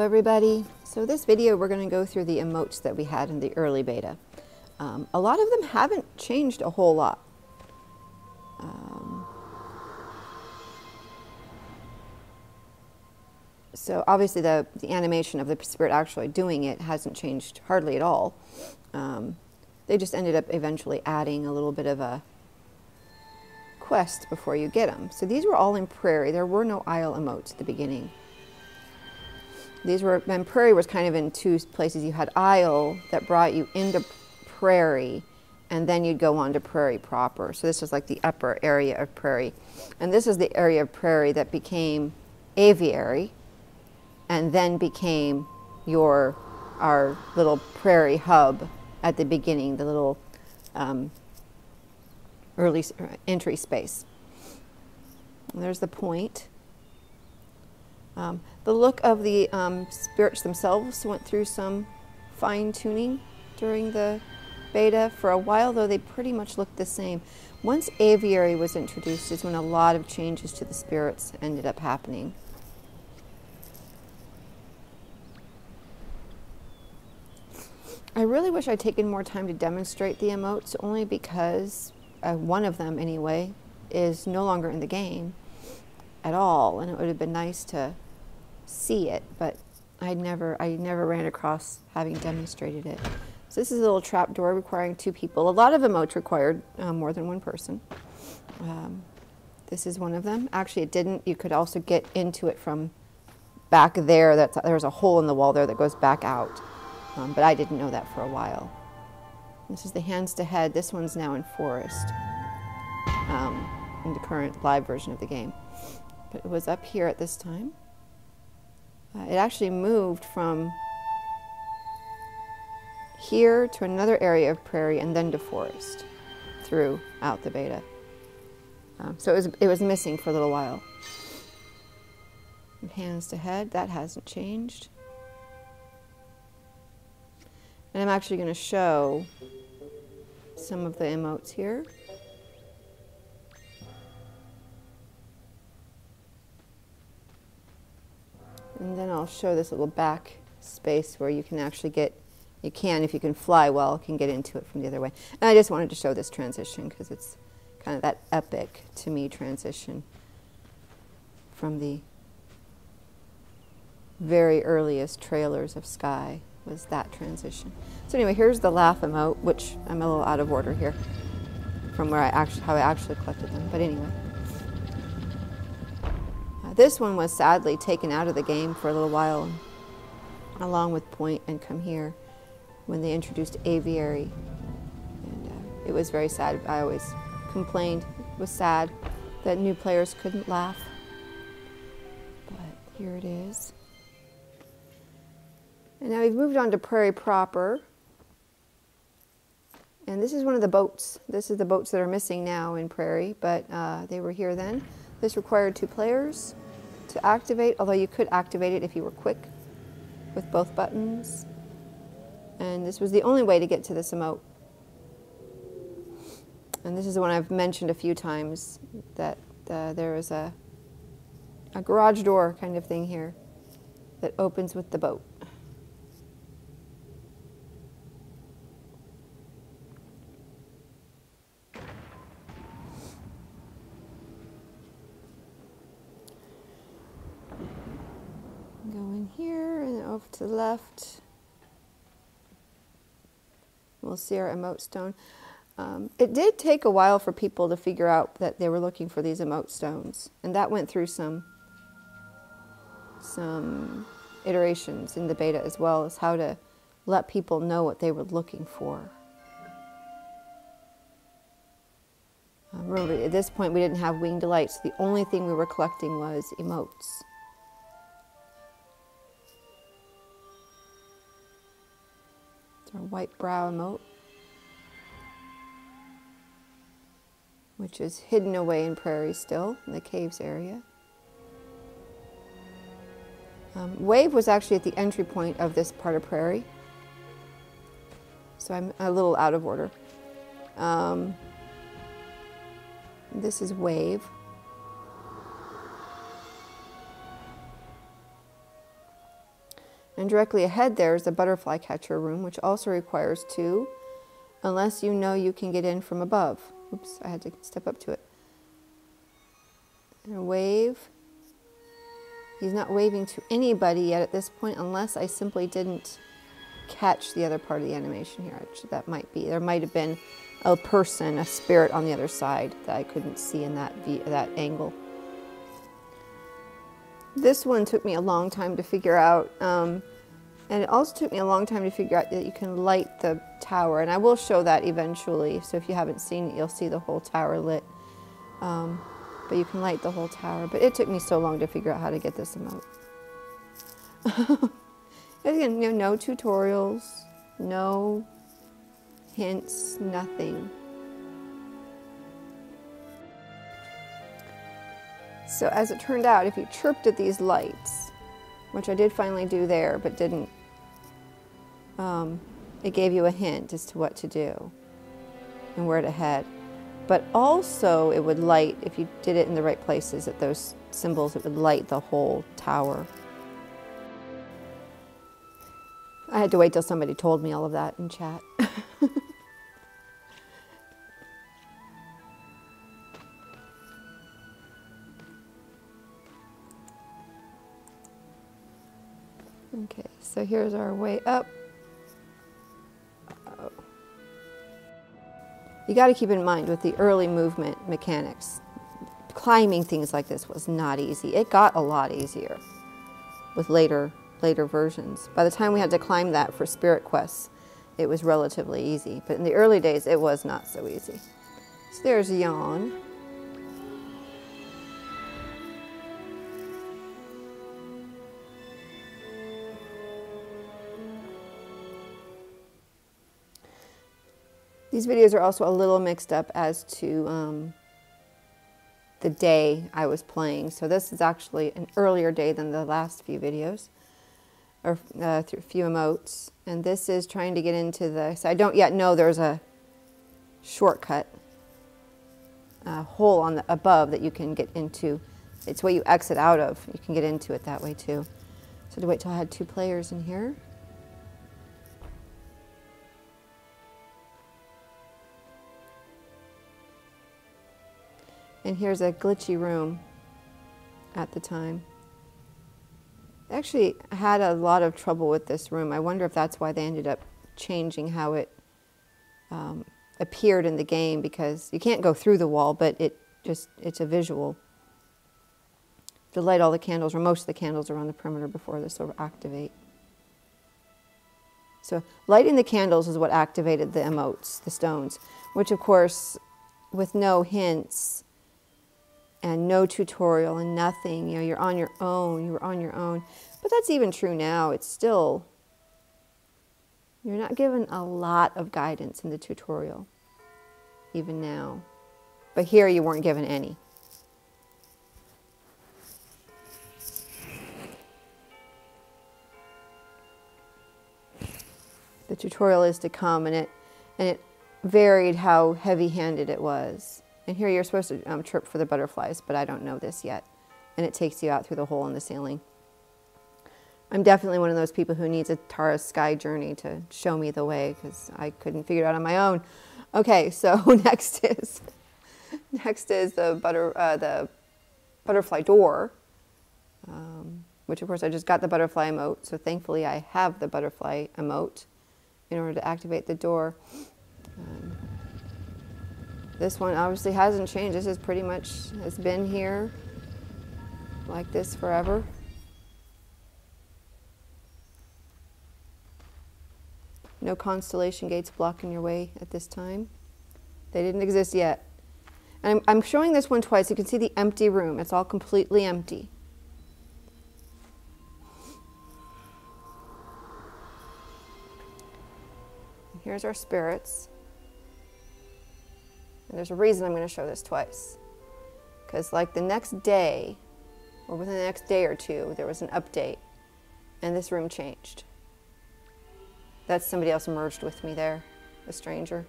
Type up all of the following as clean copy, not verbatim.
everybody. So this video we're going to go through the emotes that we had in the early beta. A lot of them haven't changed a whole lot. So obviously the animation of the spirit actually doing it hasn't changed hardly at all. They just ended up eventually adding a little bit of a quest before you get them. So these were all in Prairie. There were no Isle emotes at the beginning. These were, and Prairie was kind of in two places. You had Isle that brought you into Prairie, and then you'd go on to Prairie proper. So this was like the upper area of Prairie. And this is the area of Prairie that became Aviary, and then became our little Prairie hub at the beginning, the little early entry space. And there's the point. The look of the spirits themselves went through some fine-tuning during the beta. For a while, though, they pretty much looked the same. Once Aviary was introduced is when a lot of changes to the spirits ended up happening. I really wish I'd taken more time to demonstrate the emotes, only because one of them, anyway, is no longer in the game at all, and it would have been nice to see it, but I never ran across having demonstrated it. So this is a little trap door requiring 2 people. A lot of emotes required more than 1 person. This is one of them. Actually, it didn't. You could also get into it from back there. There's a hole in the wall there that goes back out, but I didn't know that for a while. This is the hands to head. This one's now in Forest, in the current live version of the game. But it was up here at this time. It actually moved from here to another area of Prairie and then to Forest throughout the beta. So it was missing for a little while. And hands to head, that hasn't changed. And I'm actually going to show some of the emotes here. And then I'll show this little back space where you can actually get, if you can fly well, can get into it from the other way. And I just wanted to show this transition because it's kind of that epic, to me, transition from the very earliest trailers of Sky, was that transition. So anyway, here's the laugh emote, which I'm a little out of order here from where how I actually collected them. But anyway. This one was sadly taken out of the game for a little while, along with Point and Come Here, when they introduced Aviary. And it was very sad. I always complained it was sad that new players couldn't laugh. But here it is. And now we've moved on to Prairie proper. And this is one of the boats. This is the boats that are missing now in Prairie, but they were here then. This required 2 players to activate, although you could activate it if you were quick with both buttons. And this was the only way to get to this emote. And this is the one I've mentioned a few times, that there is a garage door kind of thing here that opens with the boat. Go in here and off to the left. We'll see our emote stone. It did take a while for people to figure out that they were looking for these emote stones, and that went through some iterations in the beta, as well as how to let people know what they were looking for. Remember, at this point we didn't have Winged Delights. The only thing we were collecting was emotes. Our white brow emote, which is hidden away in Prairie still, in the caves area. Wave was actually at the entry point of this part of Prairie, so I'm a little out of order. This is Wave. And directly ahead there is the butterfly catcher room, which also requires 2, unless you know you can get in from above. Oops, I had to step up to it. And wave. He's not waving to anybody yet at this point, unless I simply didn't catch the other part of the animation here. Actually, that might be. There might have been a person, a spirit on the other side that I couldn't see in that angle. This one took me a long time to figure out, and it also took me a long time to figure out that you can light the tower, and I will show that eventually, so if you haven't seen it, you'll see the whole tower lit. But you can light the whole tower, but it took me so long to figure out how to get this emote. Again, you know, no tutorials, no hints, nothing. So as it turned out, if you chirped at these lights, which I did finally do there, but didn't, it gave you a hint as to what to do and where to head. But also it would light, if you did it in the right places at those symbols, it would light the whole tower. I had to wait till somebody told me all of that in chat. Okay, so here's our way up. Uh-oh. You got to keep in mind with the early movement mechanics, climbing things like this was not easy. It got a lot easier with later versions. By the time we had to climb that for Spirit Quests, it was relatively easy. But in the early days, it was not so easy. So there's Yawn. These videos are also a little mixed up as to the day I was playing. So this is actually an earlier day than the last few videos, or a few emotes. And this is trying to get into the, so I don't yet know there's a shortcut, hole on the above that you can get into. It's what you exit out of. You can get into it that way too. So to wait till I had 2 players in here. And here's a glitchy room at the time. I actually had a lot of trouble with this room. I wonder if that's why they ended up changing how it appeared in the game, because you can't go through the wall, but it's a visual. To light all the candles, or most of the candles around the perimeter before this will activate. So lighting the candles is what activated the emotes, the stones, which of course, with no hints, and no tutorial and nothing, you know, you're on your own, you were on your own. But that's even true now. It's still, you're not given a lot of guidance in the tutorial, even now. But here you weren't given any. The tutorial is to come, and it varied how heavy-handed it was. And here you're supposed to chirp for the butterflies, but I don't know this yet. And it takes you out through the hole in the ceiling. I'm definitely one of those people who needs a Tara's Sky journey to show me the way, because I couldn't figure it out on my own. Okay, so next is the butterfly door, which of course I just got the butterfly emote. So thankfully I have the butterfly emote in order to activate the door. This one obviously hasn't changed. This is pretty much has been here like this forever. No constellation gates blocking your way at this time. They didn't exist yet. And I'm showing this one twice. You can see the empty room. It's all completely empty. And here's our spirits. And there's a reason I'm going to show this twice. Because like the next day, or within the next day or two, there was an update, and this room changed. That's somebody else merged with me there, a stranger.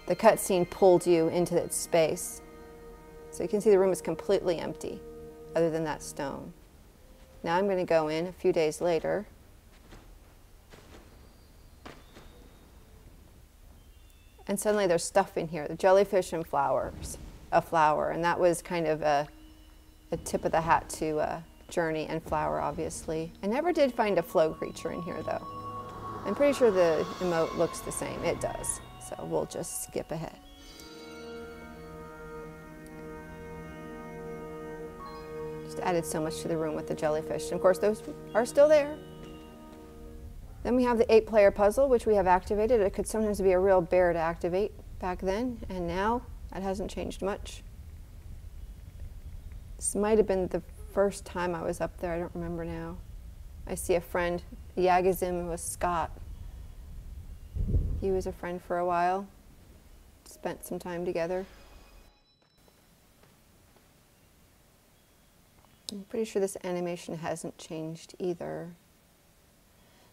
The cutscene pulled you into that space. So you can see the room is completely empty, other than that stone. Now I'm going to go in a few days later. And suddenly there's stuff in here, the jellyfish and flowers, a flower. And that was kind of a tip of the hat to Journey and Flower, obviously. I never did find a flow creature in here, though. I'm pretty sure the emote looks the same. It does. So we'll just skip ahead. Just added so much to the room with the jellyfish. And of course, those are still there. Then we have the 8-player puzzle, which we have activated. It could sometimes be a real bear to activate back then, and now that hasn't changed much. This might have been the first time I was up there. I don't remember now. I see a friend, Yagazim, was Scott. He was a friend for a while. Spent some time together. I'm pretty sure this animation hasn't changed either.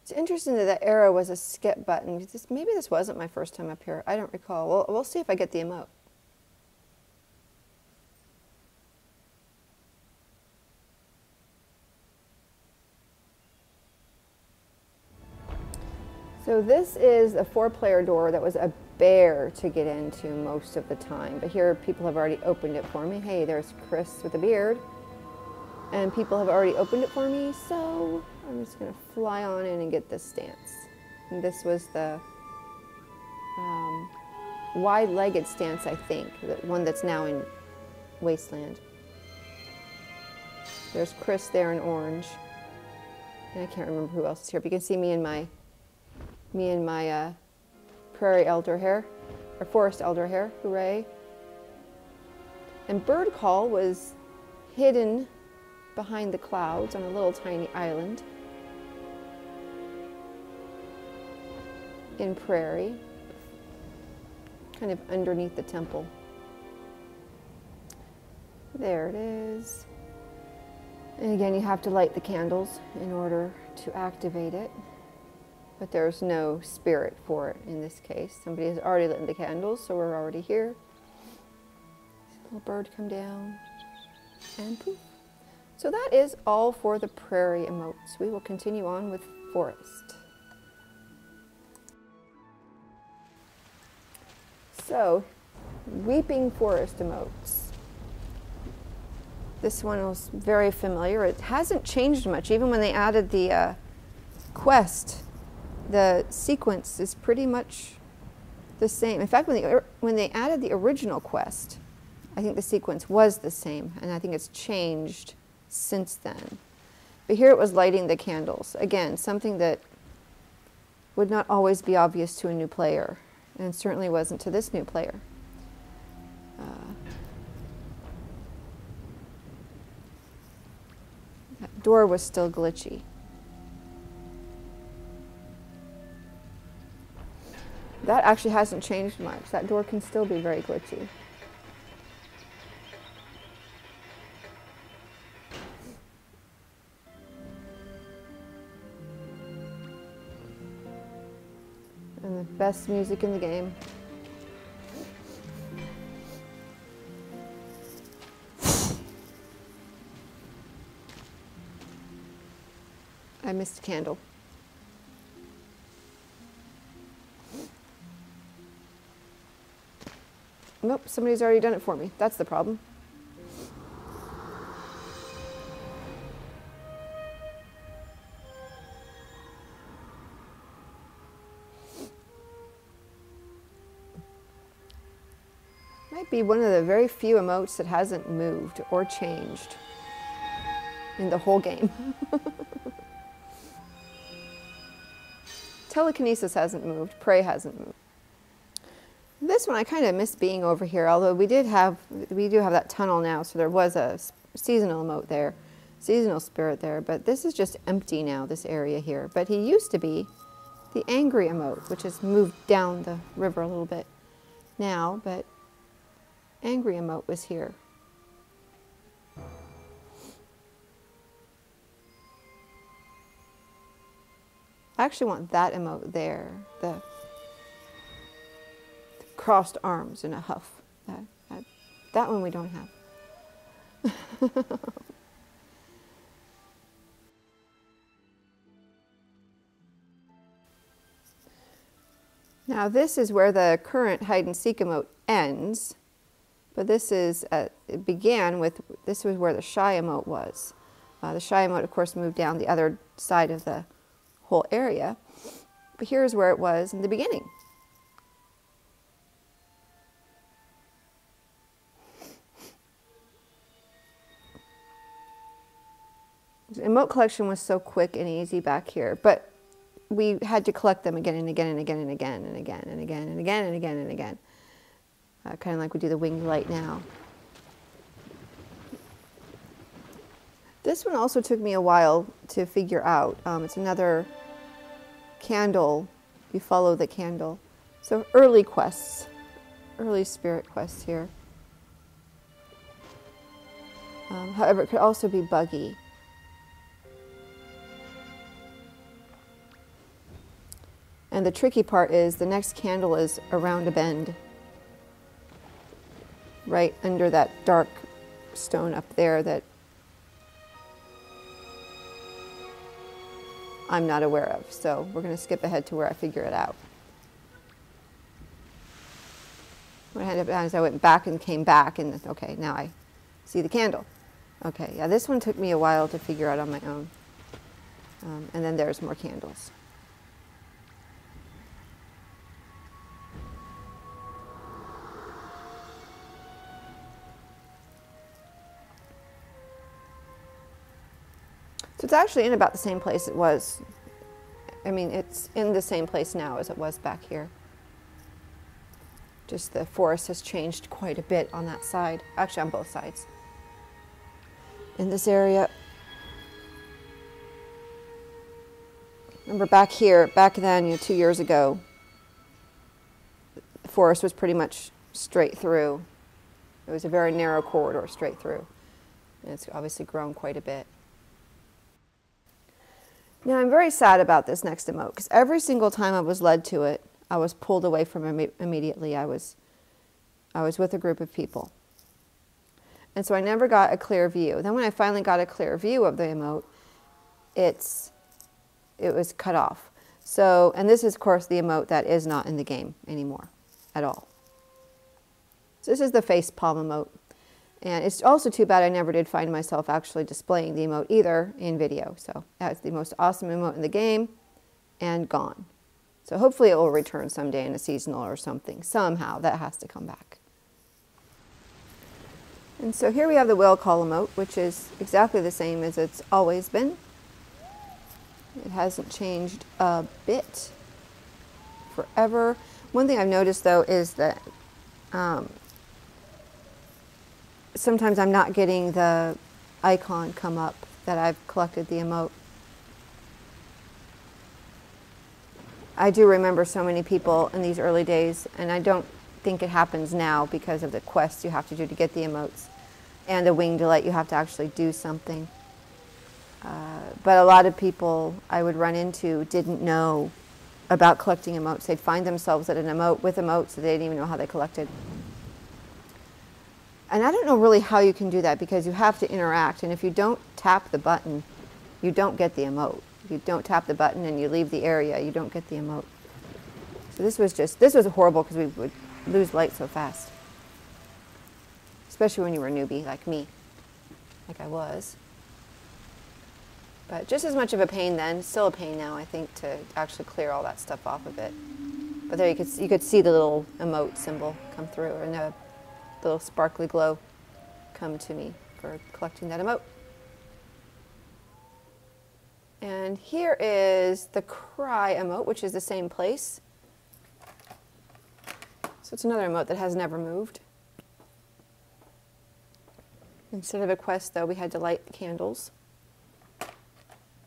It's interesting that that arrow was a skip button. Maybe this wasn't my first time up here. I don't recall. We'll see if I get the emote. So this is a 4-player door that was a bear to get into most of the time. But here people have already opened it for me. Hey, there's Chris with a beard. And people have already opened it for me, so I'm just going to fly on in and get this stance. And this was the wide-legged stance, I think, the one that's now in Wasteland. There's Chris there in orange. And I can't remember who else is here, but you can see me in my Prairie Elder hair, or Forest Elder hair, hooray. And Bird Call was hidden behind the clouds on a little tiny island in Prairie, kind of underneath the temple. There it is. And again, you have to light the candles in order to activate it, but there's no spirit for it in this case. Somebody has already lit the candles, so we're already here. Little bird come down, and poof. So that is all for the Prairie emotes. We will continue on with Forest. So, Weeping Forest emotes. This one was very familiar. It hasn't changed much. Even when they added the quest, the sequence is pretty much the same. In fact, when they added the original quest, I think the sequence was the same, and I think it's changed since then. But here it was lighting the candles. Again, something that would not always be obvious to a new player, and certainly wasn't to this new player. That door was still glitchy. That actually hasn't changed much. That door can still be very glitchy. And the best music in the game. I missed a candle. Nope, somebody's already done it for me. That's the problem. Might be one of the very few emotes that hasn't moved or changed in the whole game. Telekinesis hasn't moved, Prey hasn't moved. This one I kind of miss being over here, although we do have that tunnel now, so there was a seasonal emote there, seasonal spirit there, but this is just empty now, this area here. But he used to be the angry emote, which has moved down the river a little bit now, but angry emote was here. I actually want that emote there, the crossed arms in a huff. That one we don't have. Now this is where the current hide and seek emote ends, but this is, it began with, this was where the Shy Emote was. The Shy Emote, of course, moved down the other side of the whole area, but here's where it was in the beginning. The emote collection was so quick and easy back here, but we had to collect them again and again and again and again and again and again and again and again and again. Kind of like we do the winged light now. This one also took me a while to figure out. It's another candle. You follow the candle. So early quests, early spirit quests here. However, it could also be buggy. And the tricky part is the next candle is around a bend, right under that dark stone up there that I'm not aware of. So we're going to skip ahead to where I figure it out. What I ended up is I went back and came back and okay, now I see the candle. Okay, yeah, this one took me a while to figure out on my own. And then there's more candles. So it's actually in about the same place it was. I mean, it's in the same place now as it was back here. Just the forest has changed quite a bit on that side. Actually, on both sides. In this area. Remember back here, back then, 2 years ago, the forest was pretty much straight through. It was a very narrow corridor straight through. And it's obviously grown quite a bit. Now I'm very sad about this next emote because every single time I was led to it, I was pulled away from it immediately. I was with a group of people. And so I never got a clear view. Then when I finally got a clear view of the emote, it was cut off. So, and this is of course the emote that is not in the game anymore at all. So this is the Facepalm emote. And it's also too bad I never did find myself actually displaying the emote either in video. So that's the most awesome emote in the game and gone. So hopefully it will return someday in a seasonal or something. Somehow that has to come back. And so here we have the whale call emote, which is exactly the same as it's always been. It hasn't changed a bit forever. One thing I've noticed though is that sometimes I'm not getting the icon come up that I've collected the emote. I do remember so many people in these early days, and I don't think it happens now because of the quests you have to do to get the emotes and the winged light. You have to actually do something. But a lot of people I would run into didn't know about collecting emotes. They'd find themselves at an emote with emotes that they didn't even know how they collected. And I don't know really how you can do that because you have to interact. And if you don't tap the button, you don't get the emote. If you don't tap the button and you leave the area, you don't get the emote. So this was horrible because we would lose light so fast. Especially when you were a newbie like me, like I was. But just as much of a pain then, still a pain now, I think, to actually clear all that stuff off of it. But there you could see the little emote symbol come through, and the little sparkly glow come to me for collecting that emote. And here is the Cry Emote, which is the same place. So it's another emote that has never moved. Instead of a quest, though, we had to light the candles.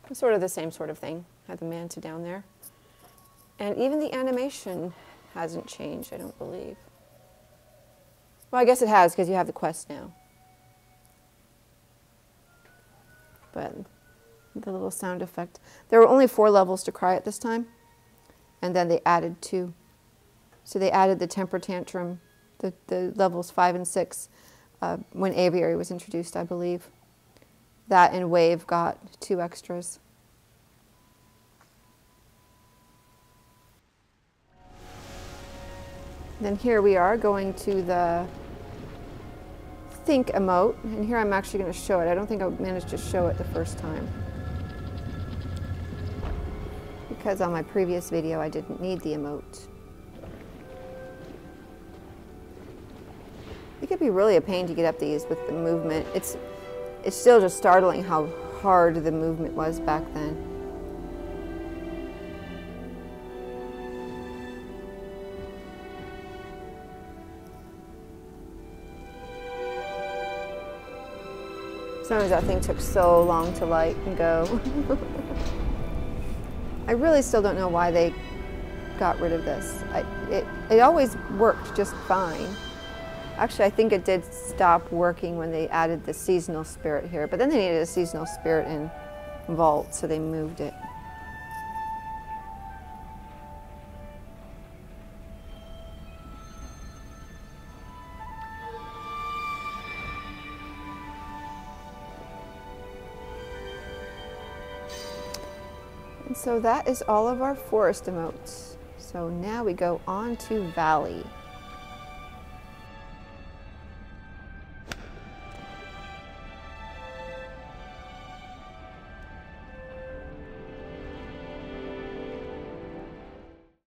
It's sort of the same sort of thing. Had the manta down there. And even the animation hasn't changed, I don't believe. Well, I guess it has because you have the quest now. But the little sound effect. There were only 4 levels to Cry at this time. And then they added 2. So they added the temper tantrum, the levels 5 and 6, when Aviary was introduced, I believe. That and Wave got 2 extras. Then here we are going to the Think emote, and here I'm actually going to show it. I don't think I managed to show it the first time, because on my previous video I didn't need the emote. It could be really a pain to get up these with the movement. It's still just startling how hard the movement was back then. Sometimes that thing took so long to light and go. I really still don't know why they got rid of this. It always worked just fine. Actually, I think it did stop working when they added the seasonal spirit here, but then they needed a seasonal spirit in Vault, so they moved it. And so that is all of our forest emotes. So now we go on to Valley.